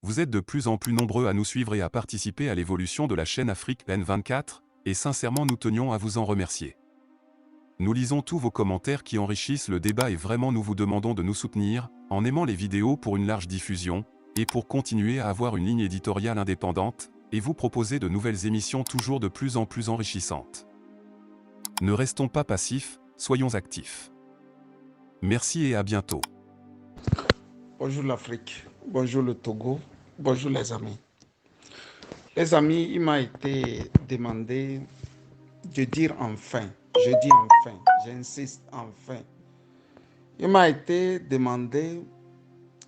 Vous êtes de plus en plus nombreux à nous suivre et à participer à l'évolution de la chaîne Afrique N24, et sincèrement nous tenions à vous en remercier. Nous lisons tous vos commentaires qui enrichissent le débat et vraiment nous vous demandons de nous soutenir, en aimant les vidéos pour une large diffusion, et pour continuer à avoir une ligne éditoriale indépendante, et vous proposer de nouvelles émissions toujours de plus en plus enrichissantes. Ne restons pas passifs, soyons actifs. Merci et à bientôt. Bonjour l'Afrique, bonjour le Togo, bonjour les amis. Les amis, il m'a été demandé de dire enfin, je dis enfin, j'insiste enfin. Il m'a été demandé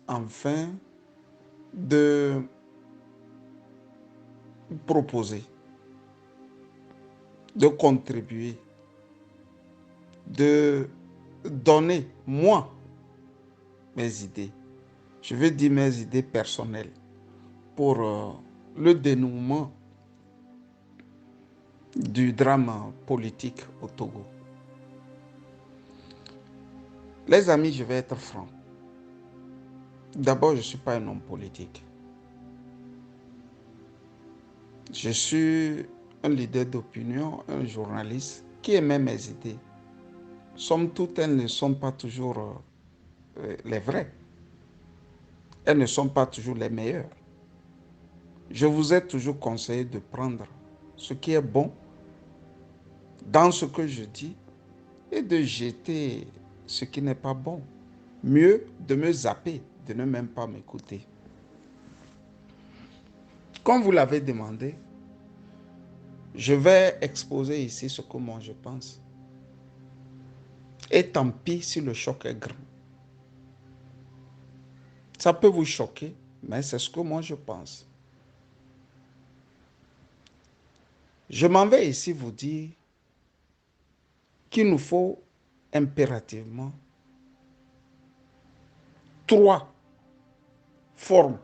enfin de proposer, de contribuer, de donner, moi, mes idées. Je veux dire mes idées personnelles pour le dénouement du drame politique au Togo. Les amis, je vais être franc. D'abord, je ne suis pas un homme politique. Je suis un leader d'opinion, un journaliste qui émet mes idées. Somme toute, elles ne sont pas toujours les vraies. Elles ne sont pas toujours les meilleures. Je vous ai toujours conseillé de prendre ce qui est bon dans ce que je dis et de jeter ce qui n'est pas bon. Mieux de me zapper, de ne même pas m'écouter. Comme vous l'avez demandé, je vais exposer ici ce que moi je pense. Et tant pis si le choc est grand. Ça peut vous choquer, mais c'est ce que moi je pense. Je m'en vais ici vous dire qu'il nous faut impérativement 3 formes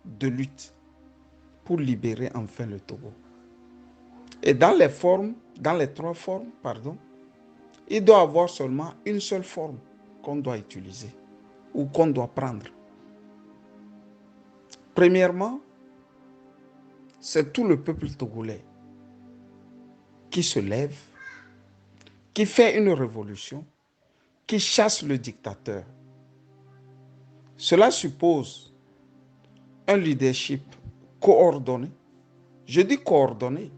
de lutte pour libérer enfin le Togo. Et dans les 3 formes, il doit y avoir seulement une seule forme qu'on doit utiliser ou qu'on doit prendre. Premièrement, c'est tout le peuple togolais qui se lève, qui fait une révolution, qui chasse le dictateur. Cela suppose un leadership coordonné. Je dis coordonné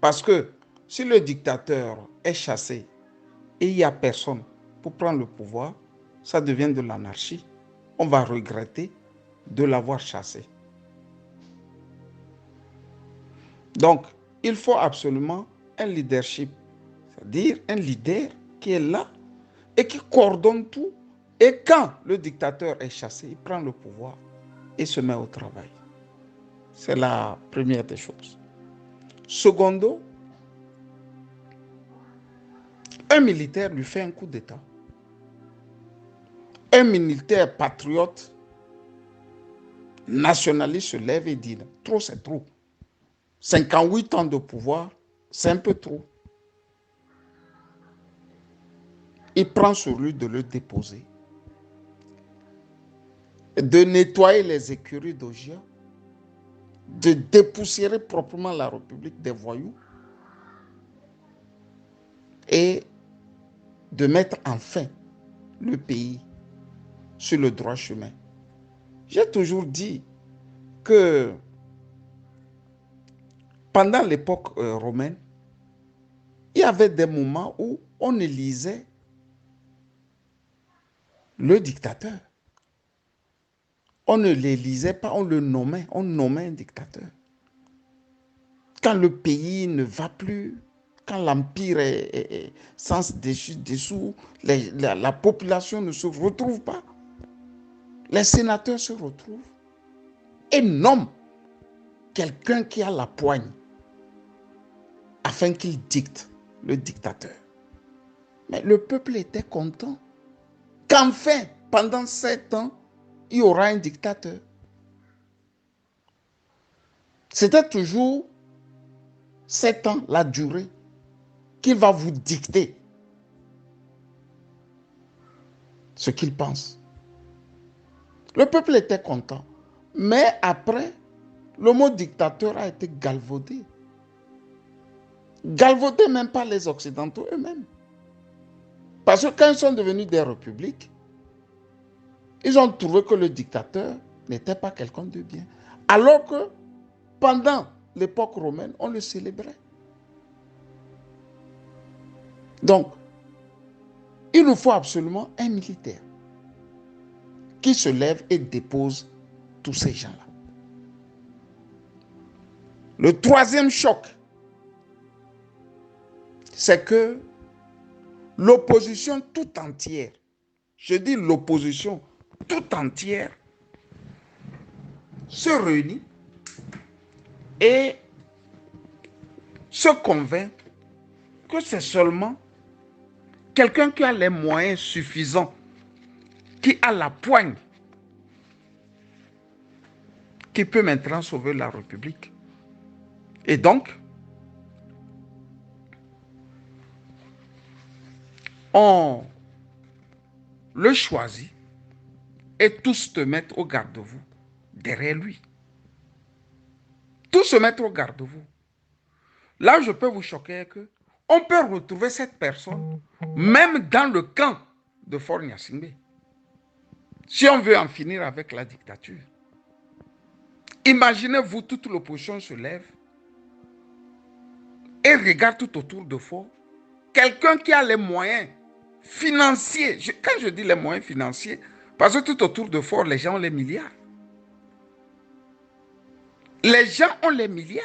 parce que si le dictateur est chassé et il n'y a personne pour prendre le pouvoir, ça devient de l'anarchie. On va regretter de l'avoir chassé. Donc, il faut absolument un leadership, c'est-à-dire un leader qui est là et qui coordonne tout. Et quand le dictateur est chassé, il prend le pouvoir et se met au travail. C'est la première des choses. Secondo, un militaire lui fait un coup d'État. Un militaire patriote, nationaliste se lève et dit, trop c'est trop. 58 ans de pouvoir, c'est un peu trop. Il prend sur lui de le déposer, de nettoyer les écuries d'Ogia, de dépoussiérer proprement la République des voyous et de mettre enfin le pays sur le droit chemin. J'ai toujours dit que pendant l'époque romaine, il y avait des moments où on élisait le dictateur. On ne l'élisait pas, on le nommait, on nommait un dictateur. Quand le pays ne va plus, quand l'empire est sans dessous, la population ne se retrouve pas. Les sénateurs se retrouvent et nomment quelqu'un qui a la poigne afin qu'il dicte, le dictateur. Mais le peuple était content qu'enfin, pendant 7 ans, il y aura un dictateur. C'était toujours 7 ans, la durée, qu'il va vous dicter ce qu'il pense. Le peuple était content. Mais après, le mot dictateur a été galvaudé. Galvaudé même par les Occidentaux eux-mêmes. Parce que quand ils sont devenus des républiques, ils ont trouvé que le dictateur n'était pas quelqu'un de bien. Alors que pendant l'époque romaine, on le célébrait. Donc, il nous faut absolument un militaire qui se lève et dépose tous ces gens-là. Le troisième choc, c'est que l'opposition tout entière, je dis l'opposition tout entière, se réunit et se convainc que c'est seulement quelqu'un qui a les moyens suffisants, qui a la poigne, qui peut maintenant sauver la République. Et donc, on le choisit et tous se mettent au garde-vous derrière lui. Tous se mettent au garde-vous. Là, je peux vous choquer que on peut retrouver cette personne même dans le camp de Faure Gnassingbé. Si on veut en finir avec la dictature. Imaginez-vous, toute l'opposition se lève et regarde tout autour de Faure. Quelqu'un qui a les moyens financiers. Quand je dis les moyens financiers, parce que tout autour de Faure, les gens ont les milliards. Les gens ont les milliards.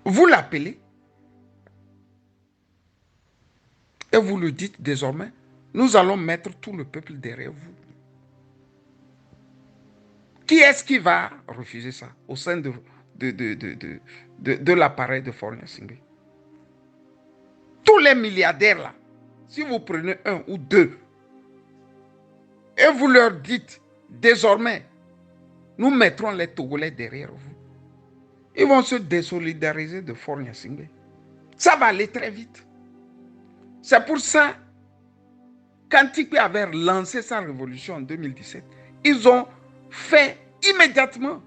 Vous l'appelez et vous lui dites désormais, nous allons mettre tout le peuple derrière vous. Qui est-ce qui va refuser ça au sein de l'appareil de Faure Gnassingbé? Tous les milliardaires là, si vous prenez un ou deux et vous leur dites désormais, nous mettrons les Togolais derrière vous, ils vont se désolidariser de Faure Gnassingbé. Ça va aller très vite. C'est pour ça, quand Tikpi avait lancé sa révolution en 2017, ils ont fait immédiatement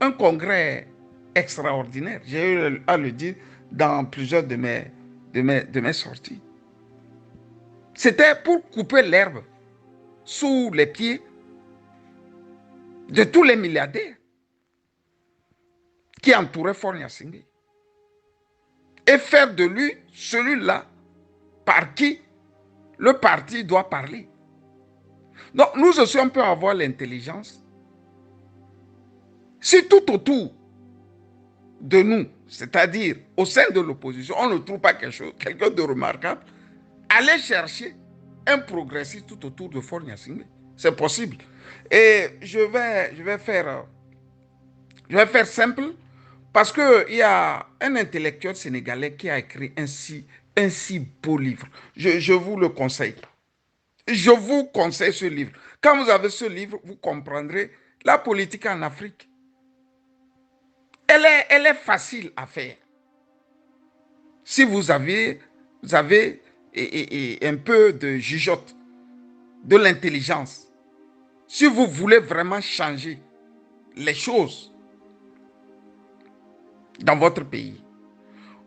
un congrès extraordinaire. J'ai eu à le dire dans plusieurs de mes sorties. C'était pour couper l'herbe sous les pieds de tous les milliardaires qui entouraient Faure Gnassingbé et faire de lui celui-là par qui le parti doit parler. Donc nous aussi on peut avoir l'intelligence. Si tout autour de nous, c'est-à-dire au sein de l'opposition, on ne trouve pas quelqu'un de remarquable, allez chercher un progressiste tout autour de Faure Gnassingbé. C'est possible. Et je vais faire simple parce qu'il y a un intellectuel sénégalais qui a écrit un si beau livre. Je vous le conseille. Je vous conseille ce livre. Quand vous avez ce livre, vous comprendrez la politique en Afrique. Elle est facile à faire. Si vous avez un peu de jugeote, de l'intelligence, si vous voulez vraiment changer les choses dans votre pays.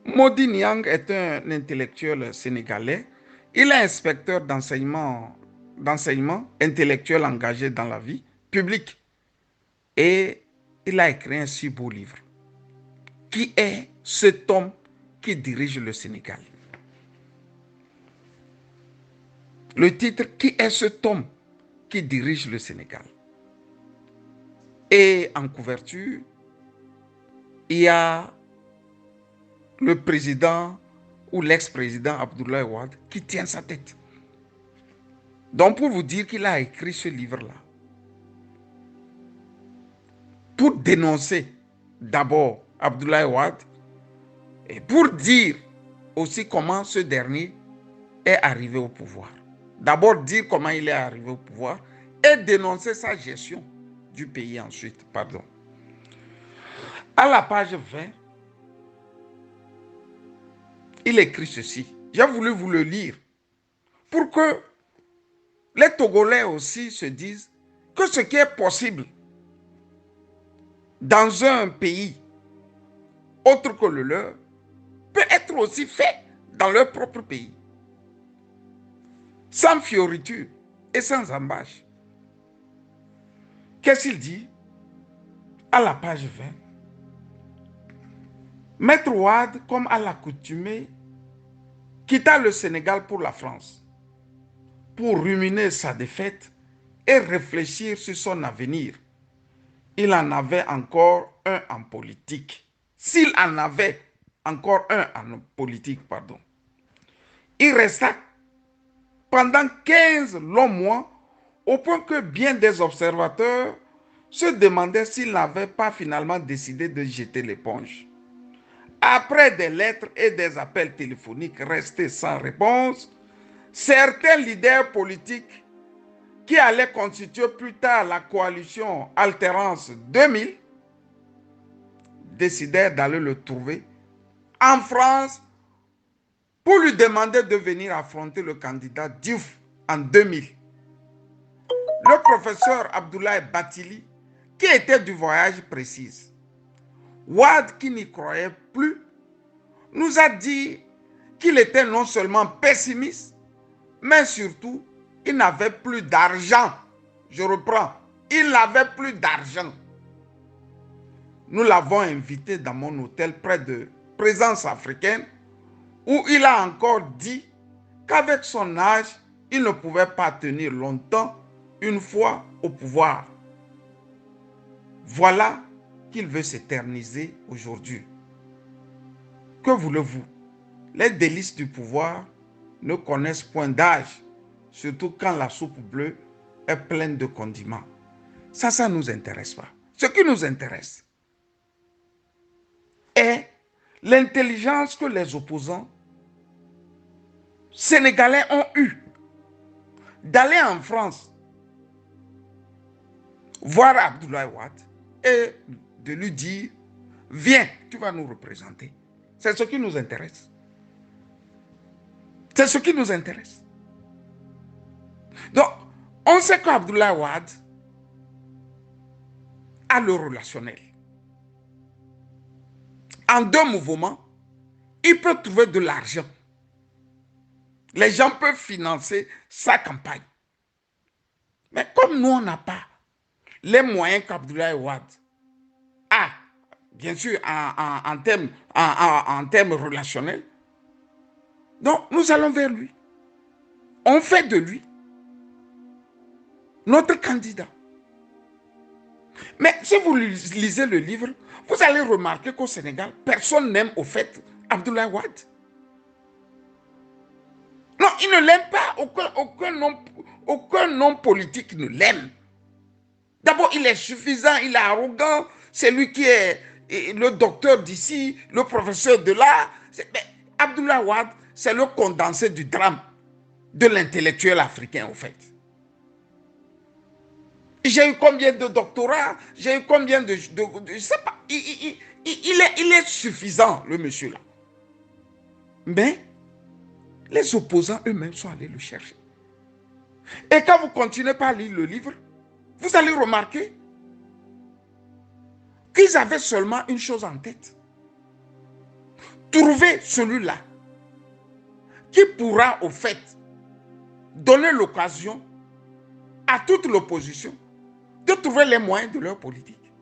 Modi Niang est un intellectuel sénégalais. Il est inspecteur d'enseignement intellectuel engagé dans la vie publique. Et il a écrit un si beau livre. Qui est cet homme qui dirige le Sénégal? Le titre, qui est cet homme qui dirige le Sénégal? Et en couverture, il y a le président ou l'ex-président Abdoulaye Wade qui tient sa tête. Donc pour vous dire qu'il a écrit ce livre-là, pour dénoncer d'abord Abdoulaye Wade et pour dire aussi comment ce dernier est arrivé au pouvoir. D'abord dire comment il est arrivé au pouvoir et dénoncer sa gestion du pays ensuite. Pardon. À la page 20, il écrit ceci. J'ai voulu vous le lire pour que les Togolais aussi se disent que ce qui est possible dans un pays autre que le leur peut être aussi fait dans leur propre pays, sans fioriture et sans embâche. Qu'est-ce qu'il dit à la page 20? Maître Wade, comme à l'accoutumée, quitta le Sénégal pour la France, pour ruminer sa défaite et réfléchir sur son avenir. Il en avait encore un en politique. S'il en avait encore un en politique, pardon. Il resta pendant 15 longs mois, au point que bien des observateurs se demandaient s'il n'avait pas finalement décidé de jeter l'éponge. Après des lettres et des appels téléphoniques restés sans réponse, certains leaders politiques qui allaient constituer plus tard la coalition Alternance 2000 décidèrent d'aller le trouver en France pour lui demander de venir affronter le candidat Diouf en 2000. Le professeur Abdoulaye Bathily, qui était du voyage, précise. Wade, qui n'y croyait plus, nous a dit qu'il était non seulement pessimiste, mais surtout, il n'avait plus d'argent. Je reprends, il n'avait plus d'argent. Nous l'avons invité dans mon hôtel près de Présence africaine, où il a encore dit qu'avec son âge, il ne pouvait pas tenir longtemps une fois au pouvoir. Voilà qu'il veut s'éterniser aujourd'hui. Que voulez-vous? Les délices du pouvoir ne connaissent point d'âge, surtout quand la soupe bleue est pleine de condiments. Ça ne nous intéresse pas. Ce qui nous intéresse est l'intelligence que les opposants sénégalais ont eue d'aller en France voir Abdoulaye Wade et de lui dire « Viens, tu vas nous représenter ». C'est ce qui nous intéresse. C'est ce qui nous intéresse. Donc, on sait qu'Abdoulaye Wade a le relationnel. En 2 mouvements, il peut trouver de l'argent. Les gens peuvent financer sa campagne. Mais comme nous, on n'a pas les moyens qu'Abdoulaye Wade a, bien sûr, en termes relationnels, donc nous allons vers lui. On fait de lui notre candidat. Mais si vous lisez le livre, vous allez remarquer qu'au Sénégal, personne n'aime au fait Abdoulaye Wade. Non, il ne l'aime pas. Aucun homme politique ne l'aime. D'abord, il est suffisant, il est arrogant. C'est lui qui est le docteur d'ici, le professeur de là. Mais Abdoulaye Wade, c'est le condensé du drame de l'intellectuel africain, au fait. J'ai eu combien de doctorats? J'ai eu combien de je ne sais pas. Il est suffisant, le monsieur-là. Mais les opposants eux-mêmes sont allés le chercher. Et quand vous continuez par lire le livre, vous allez remarquer qu'ils avaient seulement une chose en tête. Trouver celui-là qui pourra, au fait, donner l'occasion à toute l'opposition de trouver les moyens de leur politique.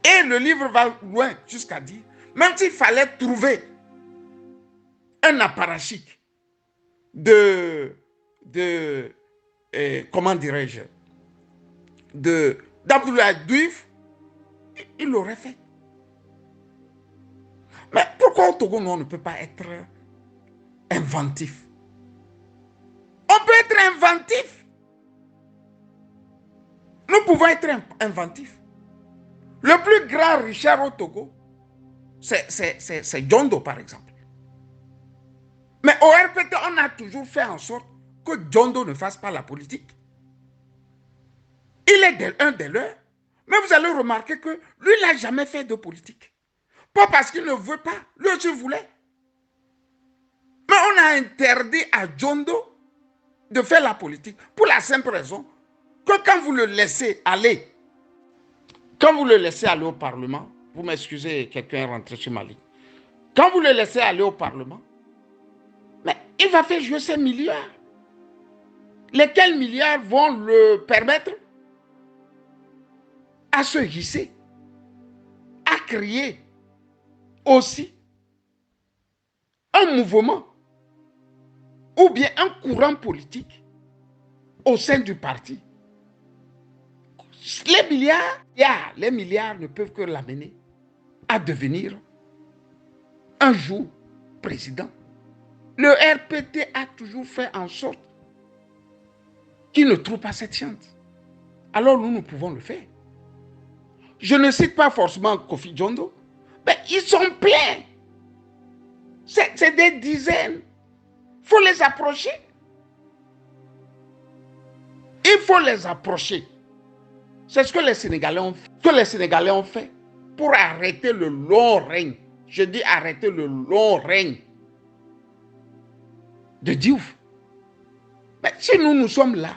Et le livre va loin jusqu'à dire, même s'il fallait trouver un apparatchik comment dirais-je, d'Abdoulaye Diouf, il l'aurait fait. Mais pourquoi au Togo, nous, on ne peut pas être inventif? On peut être inventif. Nous pouvons être inventifs. Le plus grand Richard au Togo, c'est Djondo, par exemple. Mais au RPT, on a toujours fait en sorte que Djondo ne fasse pas la politique. Il est un des leurs. Mais vous allez remarquer que lui, il n'a jamais fait de politique. Pas parce qu'il ne veut pas. Lui aussi voulait. Mais on a interdit à Djondo de faire la politique pour la simple raison que quand vous le laissez aller, au Parlement, vous m'excusez, quelqu'un est rentré sur ma ligne. Quand vous le laissez aller au Parlement, mais il va faire jouer ces milliards. Lesquels milliards vont le permettre à se hisser, à créer aussi un mouvement ou bien un courant politique au sein du parti. Les milliards ne peuvent que l'amener à devenir un jour président. Le RPT a toujours fait en sorte qu'il ne trouve pas cette chance. Alors nous pouvons le faire. Je ne cite pas forcément Kofi Djondo, mais ils sont pleins. C'est des dizaines. Il faut les approcher. Il faut les approcher. C'est ce que les Sénégalais ont fait pour arrêter le long règne. Je dis arrêter le long règne de Diouf. Mais si nous sommes là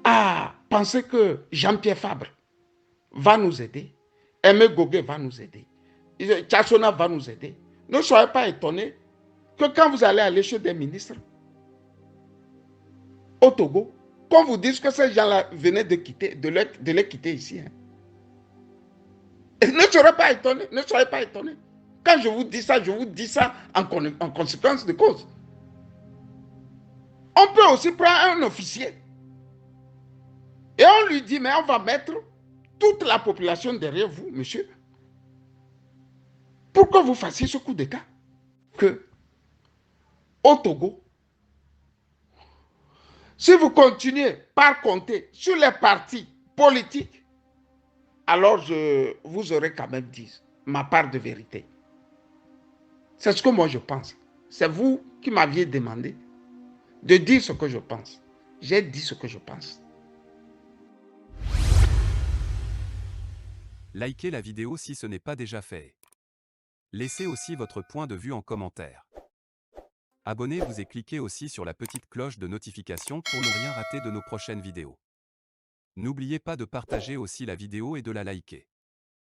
à penser que Jean-Pierre Fabre va nous aider, Aimé Goguet va nous aider, Tchassona va nous aider, ne soyez pas étonnés que quand vous allez aller chez des ministres au Togo, qu'on vous dise que ces gens-là venaient de les quitter ici. Hein. Ne soyez pas étonnés, ne soyez pas étonnés. Quand je vous dis ça en conséquence de cause. On peut aussi prendre un officier et on lui dit, mais on va mettre toute la population derrière vous, monsieur, pour que vous fassiez ce coup d'État. Que au Togo, si vous continuez par compter sur les partis politiques, alors vous aurez quand même dit ma part de vérité. C'est ce que moi je pense. C'est vous qui m'aviez demandé de dire ce que je pense. J'ai dit ce que je pense. Likez la vidéo si ce n'est pas déjà fait. Laissez aussi votre point de vue en commentaire. Abonnez-vous et cliquez aussi sur la petite cloche de notification pour ne rien rater de nos prochaines vidéos. N'oubliez pas de partager aussi la vidéo et de la liker.